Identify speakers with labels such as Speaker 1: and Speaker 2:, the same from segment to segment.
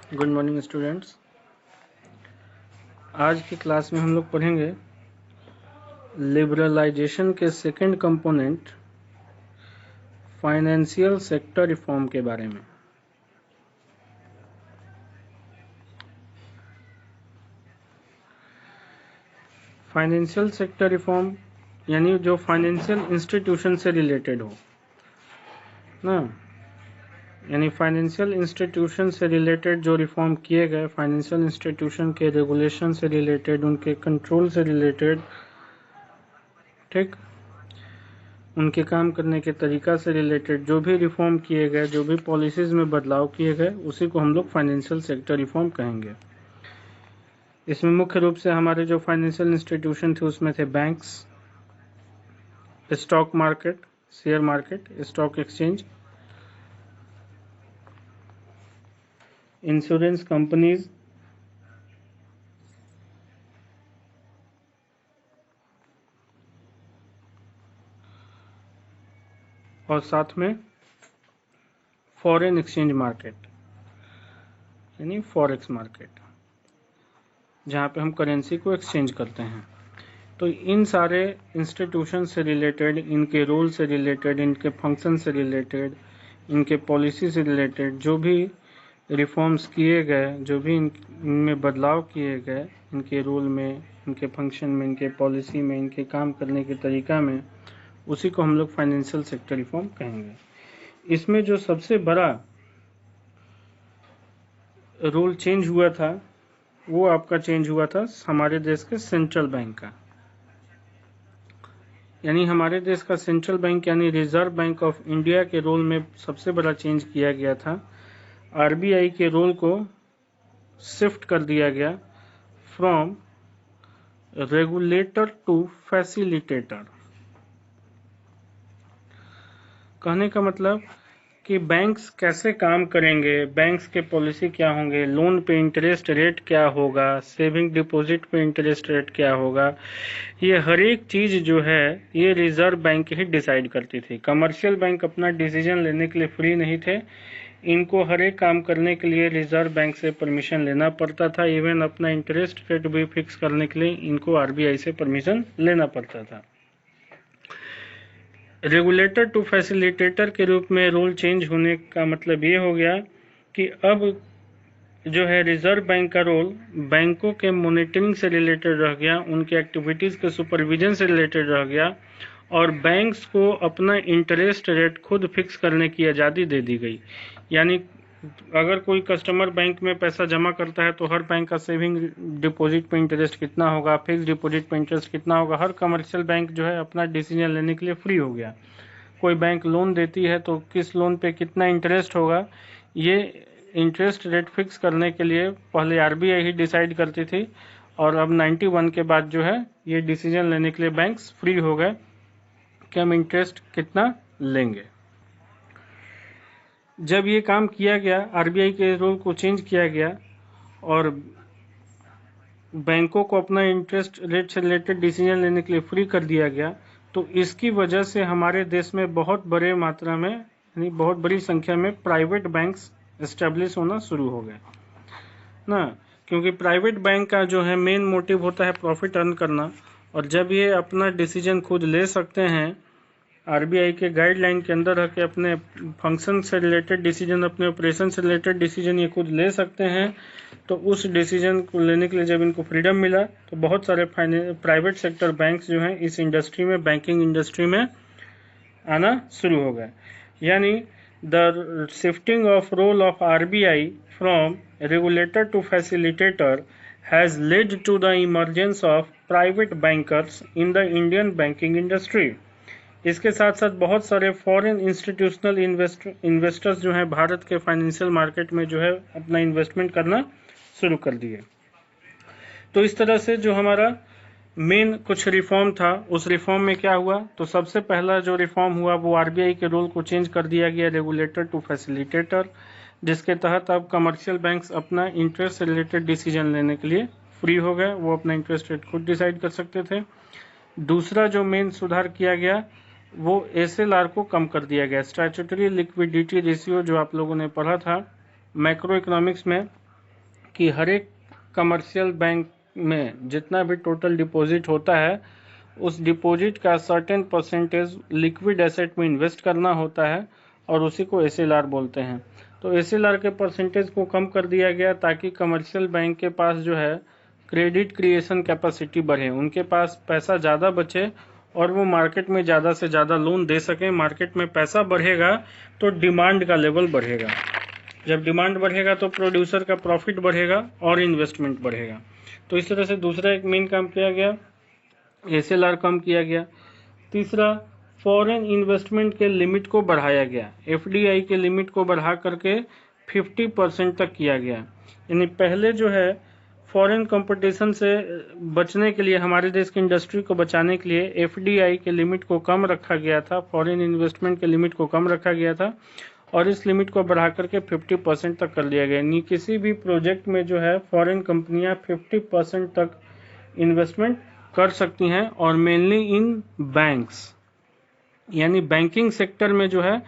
Speaker 1: Good morning students. आज की class में हम लोग पढ़ेंगे लिबरलाइजेशन के second component financial sector reform के बारे में। फाइनेंशियल सेक्टर रिफॉर्म यानी जो फाइनेंशियल इंस्टीट्यूशन से रिलेटेड हो ना, यानी फाइनेंशियल इंस्टीट्यूशन से रिलेटेड जो रिफॉर्म किए गए, फाइनेंशियल इंस्टीट्यूशन के रेगुलेशन से रिलेटेड, उनके कंट्रोल से रिलेटेड, ठीक, उनके काम करने के तरीका से रिलेटेड जो भी रिफॉर्म किए गए, जो भी पॉलिसीज में बदलाव किए गए, उसी को हम लोग फाइनेंशियल सेक्टर रिफॉर्म कहेंगे। इसमें मुख्य रूप से हमारे जो फाइनेंशियल इंस्टीट्यूशन थे उसमें थे banks, stock market, share market, stock exchange, insurance companies, और साथ में फॉरेन एक्सचेंज मार्केट यानी फॉरेक्स मार्केट, जहाँ पे हम करेंसी को एक्सचेंज करते हैं। तो इन सारे इंस्टीट्यूशन से रिलेटेड, इनके रोल से रिलेटेड, इनके फंक्शन से रिलेटेड, इनके पॉलिसी से रिलेटेड जो भी रिफॉर्म्स किए गए, जो भी इनमें बदलाव किए गए, इनके रोल में, इनके फंक्शन में, इनके पॉलिसी में, इनके काम करने के तरीका में, उसी को हम लोग फाइनेंशियल सेक्टर रिफॉर्म कहेंगे। इसमें जो सबसे बड़ा रोल चेंज हुआ था वो आपका चेंज हुआ था हमारे देश के सेंट्रल बैंक का, यानी हमारे देश का सेंट्रल बैंक यानी रिजर्व बैंक ऑफ इंडिया के रोल में सबसे बड़ा चेंज किया गया था। आरबीआई के रोल को शिफ्ट कर दिया गया फ्रॉम रेगुलेटर टू फैसिलिटेटर। कहने का मतलब कि बैंक्स कैसे काम करेंगे, बैंक्स के पॉलिसी क्या होंगे, लोन पे इंटरेस्ट रेट क्या होगा, सेविंग डिपॉजिट पे इंटरेस्ट रेट क्या होगा, ये हर एक चीज जो है ये रिजर्व बैंक ही डिसाइड करती थी। कमर्शियल बैंक अपना डिसीजन लेने के लिए फ्री नहीं थे, इनको हर एक काम करने के लिए रिजर्व बैंक से परमिशन लेना पड़ता था। इवन अपना इंटरेस्ट रेट भी फिक्स करने के लिए इनको आरबीआई से परमिशन लेना पड़ता था। रेगुलेटर टू फैसिलिटेटर के रूप में रोल चेंज होने का मतलब ये हो गया कि अब जो है रिजर्व बैंक का रोल बैंकों के मॉनिटरिंग से रिलेटेड रह गया, उनके एक्टिविटीज़ के सुपरविजन से रिलेटेड रह गया, और बैंक्स को अपना इंटरेस्ट रेट खुद फिक्स करने की आज़ादी दे दी गई। यानी अगर कोई कस्टमर बैंक में पैसा जमा करता है तो हर बैंक का सेविंग डिपॉजिट पे इंटरेस्ट कितना होगा, फिक्स डिपॉजिट पे इंटरेस्ट कितना होगा, हर कमर्शियल बैंक जो है अपना डिसीजन लेने के लिए फ्री हो गया। कोई बैंक लोन देती है तो किस लोन पे कितना इंटरेस्ट होगा, ये इंटरेस्ट रेट फिक्स करने के लिए पहले आरबीआई ही डिसाइड करती थी, और अब 91 के बाद जो है ये डिसीजन लेने के लिए बैंक्स फ्री हो गए कि हम इंटरेस्ट कितना लेंगे। जब ये काम किया गया, आरबीआई के रोल को चेंज किया गया और बैंकों को अपना इंटरेस्ट रेट से रिलेटेड डिसीजन लेने के लिए फ्री कर दिया गया, तो इसकी वजह से हमारे देश में बहुत बड़े मात्रा में यानी बहुत बड़ी संख्या में प्राइवेट बैंक्स एस्टेब्लिश होना शुरू हो गए ना, क्योंकि प्राइवेट बैंक का जो है मेन मोटिव होता है प्रॉफिट अर्न करना, और जब ये अपना डिसीजन खुद ले सकते हैं, आरबीआई के गाइडलाइन के अंदर रह के अपने फंक्शन से रिलेटेड डिसीजन, अपने ऑपरेशन से रिलेटेड डिसीजन ये खुद ले सकते हैं, तो उस डिसीजन को लेने के लिए जब इनको फ्रीडम मिला तो बहुत सारे प्राइवेट सेक्टर बैंक्स जो हैं इस इंडस्ट्री में, बैंकिंग इंडस्ट्री में आना शुरू हो गए। यानी the shifting of role of RBI from regulator to facilitator has led to the emergence of private bankers in the Indian banking industry. इसके साथ साथ बहुत सारे फॉरेन इंस्टीट्यूशनल इन्वेस्टर्स जो हैं भारत के फाइनेंशियल मार्केट में जो है अपना इन्वेस्टमेंट करना शुरू कर दिए। तो इस तरह से जो हमारा मेन कुछ रिफॉर्म था, उस रिफॉर्म में क्या हुआ, तो सबसे पहला जो रिफॉर्म हुआ वो आरबीआई के रोल को चेंज कर दिया गया रेगुलेटर टू फैसिलिटेटर, जिसके तहत अब कमर्शियल बैंक्स अपना इंटरेस्ट से रिलेटेड डिसीजन लेने के लिए फ्री हो गए, वो अपना इंटरेस्ट रेट खुद डिसाइड कर सकते थे। दूसरा जो मेन सुधार किया गया वो एसएलआर को कम कर दिया गया, स्टैट्यूटरी लिक्विडिटी रेशियो, जो आप लोगों ने पढ़ा था मैक्रो इकोनॉमिक्स में, कि हर एक कमर्शियल बैंक में जितना भी टोटल डिपॉजिट होता है उस डिपॉजिट का सर्टेन परसेंटेज लिक्विड एसेट में इन्वेस्ट करना होता है और उसी को एसएलआर बोलते हैं। तो एसएलआर के परसेंटेज को कम कर दिया गया ताकि कमर्शियल बैंक के पास जो है क्रेडिट क्रिएशन कैपेसिटी बढ़े, उनके पास पैसा ज़्यादा बचे और वो मार्केट में ज़्यादा से ज़्यादा लोन दे सकें। मार्केट में पैसा बढ़ेगा तो डिमांड का लेवल बढ़ेगा, जब डिमांड बढ़ेगा तो प्रोड्यूसर का प्रॉफिट बढ़ेगा और इन्वेस्टमेंट बढ़ेगा। तो इस तरह से दूसरा एक मेन काम किया गया, एसएलआर कम किया गया। तीसरा, फॉरेन इन्वेस्टमेंट के लिमिट को बढ़ाया गया, एफडीआई के लिमिट को बढ़ा करके 50% तक किया गया। यानी पहले जो है फॉरेन कंपटीशन से बचने के लिए, हमारे देश की इंडस्ट्री को बचाने के लिए एफडीआई के लिमिट को कम रखा गया था, फॉरेन इन्वेस्टमेंट के लिमिट को कम रखा गया था और इस लिमिट को बढ़ा करके 50% तक कर दिया गया। यानी किसी भी प्रोजेक्ट में जो है फॉरेन कंपनियां 50% तक इन्वेस्टमेंट कर सकती हैं और मेनली इन बैंक्स, यानी बैंकिंग सेक्टर में जो है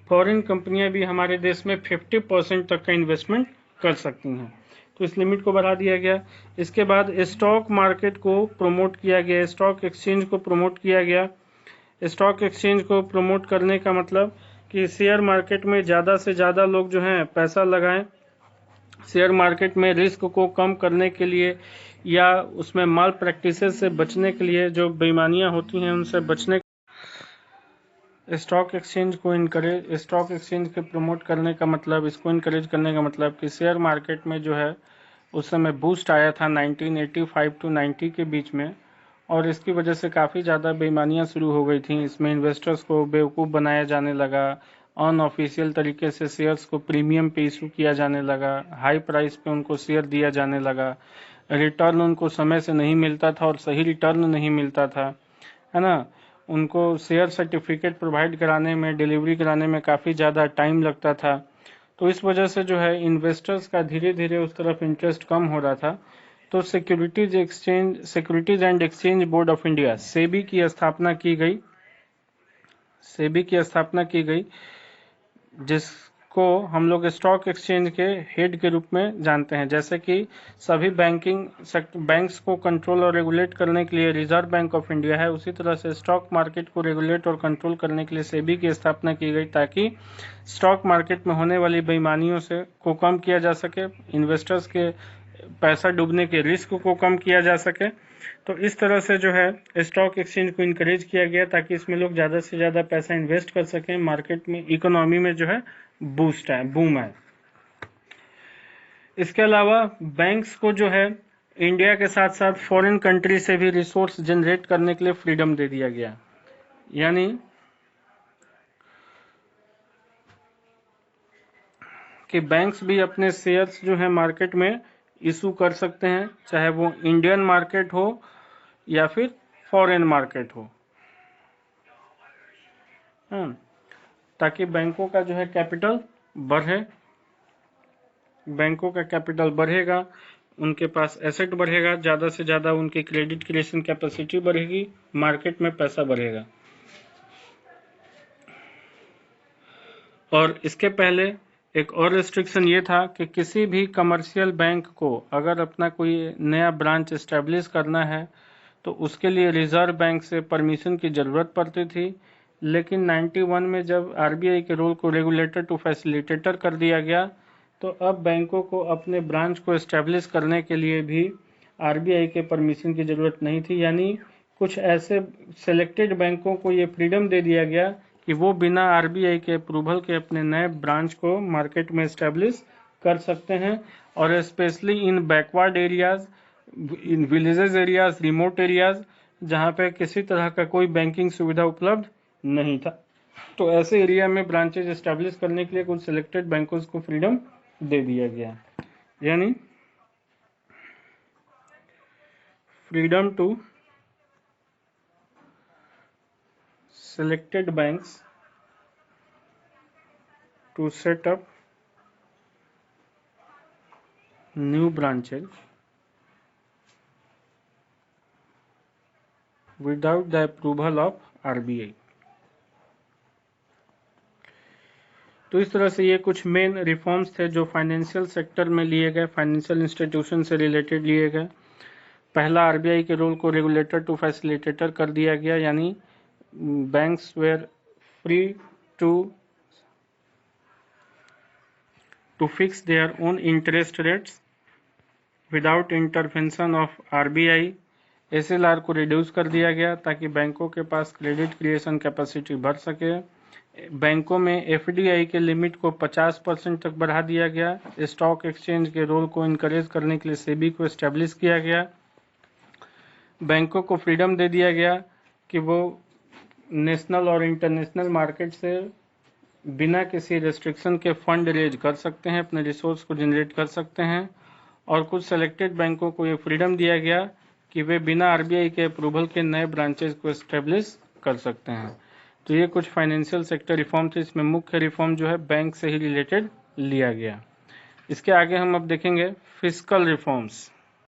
Speaker 1: फॉरेन कंपनियां भी हमारे देश में 50% तक का इन्वेस्टमेंट कर सकती हैं। तो इस लिमिट को बढ़ा दिया गया। इसके बाद स्टॉक मार्केट को प्रमोट किया गया, स्टॉक एक्सचेंज को प्रमोट किया गया। स्टॉक एक्सचेंज को प्रमोट करने का मतलब कि शेयर मार्केट में ज़्यादा से ज़्यादा लोग जो हैं पैसा लगाएं। शेयर मार्केट में रिस्क को कम करने के लिए या उसमें माल प्रैक्टिसेस से बचने के लिए, जो बेईमानियां होती हैं उनसे बचने, स्टॉक एक्सचेंज के प्रमोट करने का मतलब, इसको इनकरेज करने का मतलब कि शेयर मार्केट में जो है उस समय बूस्ट आया था 1985 टू 90 के बीच में और इसकी वजह से काफ़ी ज़्यादा बेईमानियां शुरू हो गई थी। इसमें इन्वेस्टर्स को बेवकूफ़ बनाया जाने लगा, अनऑफिशियल तरीके से शेयर्स को प्रीमियम पे इशू किया जाने लगा, हाई प्राइस पे उनको शेयर दिया जाने लगा, रिटर्न उनको समय से नहीं मिलता था और सही रिटर्न नहीं मिलता था, है ना। उनको शेयर सर्टिफिकेट प्रोवाइड कराने में, डिलीवरी कराने में काफ़ी ज़्यादा टाइम लगता था। तो इस वजह से जो है इन्वेस्टर्स का धीरे धीरे उस तरफ इंटरेस्ट कम हो रहा था। तो securities and exchange board of India, SEBI की स्थापना की गई, जिसको हम लोग स्टॉक एक्सचेंज के हेड के रूप में जानते हैं। जैसे कि सभी बैंक्स को कंट्रोल और रेगुलेट करने के लिए रिजर्व बैंक ऑफ इंडिया है, उसी तरह से स्टॉक मार्केट को रेगुलेट और कंट्रोल करने के लिए सेबी की स्थापना की गई ताकि स्टॉक मार्केट में होने वाली बेईमानियों से को कम किया जा सके, इन्वेस्टर्स के पैसा डूबने के रिस्क को कम किया जा सके। तो इस तरह से जो है स्टॉक एक्सचेंज को इनकरेज किया गया ताकि इसमें लोग ज़्यादा से ज़्यादा पैसा इन्वेस्ट कर सकें, मार्केट में, इकोनॉमी में जो है बूम है। इसके अलावा बैंक्स को जो है इंडिया के साथ साथ फॉरेन कंट्री से भी रिसोर्स जनरेट करने के लिए फ्रीडम दे दिया गया। यानी कि बैंक्स भी अपने शेयर्स जो है मार्केट में इशू कर सकते हैं, चाहे वो इंडियन मार्केट हो या फिर फॉरेन मार्केट हो, ताकि बैंकों का जो है कैपिटल बढ़े। बैंकों का कैपिटल बढ़ेगा, उनके पास एसेट बढ़ेगा, ज़्यादा से ज़्यादा उनकी क्रेडिट क्रिएशन कैपेसिटी बढ़ेगी, मार्केट में पैसा बढ़ेगा। और इसके पहले एक और रेस्ट्रिक्शन ये था कि किसी भी कमर्शियल बैंक को अगर अपना कोई नया ब्रांच इस्टेब्लिश करना है तो उसके लिए रिजर्व बैंक से परमिशन की ज़रूरत पड़ती थी। लेकिन 91 में जब आरबीआई के रोल को रेगुलेटर टू फैसिलिटेटर कर दिया गया तो अब बैंकों को अपने ब्रांच को इस्टेब्लिश करने के लिए भी आरबीआई के परमिशन की ज़रूरत नहीं थी। यानी कुछ ऐसे सेलेक्टेड बैंकों को ये फ्रीडम दे दिया गया कि वो बिना आरबीआई के अप्रूवल के अपने नए ब्रांच को मार्केट में इस्टेब्लिश कर सकते हैं। और specially in backward areas, in villages areas, remote areas, जहाँ पे किसी तरह का कोई बैंकिंग सुविधा उपलब्ध नहीं था, तो ऐसे एरिया में ब्रांचेज इस्टेब्लिश करने के लिए कुछ सिलेक्टेड बैंकों को फ्रीडम दे दिया गया। यानी freedom to selected banks to set up new branches without the approval of RBI। तो इस तरह से ये कुछ मेन रिफॉर्म्स थे जो फाइनेंशियल सेक्टर में लिए गए, फाइनेंशियल इंस्टीट्यूशन से रिलेटेड लिए गए। पहला, आरबीआई के रोल को रेगुलेटर टू फैसिलिटेटर कर दिया गया, यानी banks were free to fix their own interest rates without intervention of RBI. SLR को रिड्यूस कर दिया गया ताकि बैंकों के पास क्रेडिट क्रिएशन कैपेसिटी बढ़ सके। बैंकों में एफडीआई के लिमिट को 50% तक बढ़ा दिया गया। स्टॉक एक्सचेंज के रोल को इनकरेज करने के लिए सेबी को एस्टेब्लिश किया गया। बैंकों को फ्रीडम दे दिया गया कि वो नेशनल और इंटरनेशनल मार्केट से बिना किसी रेस्ट्रिक्शन के फंड रेज कर सकते हैं, अपने रिसोर्स को जनरेट कर सकते हैं। और कुछ सेलेक्टेड बैंकों को ये फ्रीडम दिया गया कि वे बिना आरबीआई के अप्रूवल के नए ब्रांचेज को एस्टेब्लिश कर सकते हैं। तो ये कुछ फाइनेंशियल सेक्टर रिफॉर्म थे। इसमें मुख्य रिफॉर्म जो है बैंक से ही रिलेटेड लिया गया। इसके आगे हम अब देखेंगे फिस्कल रिफॉर्म्स।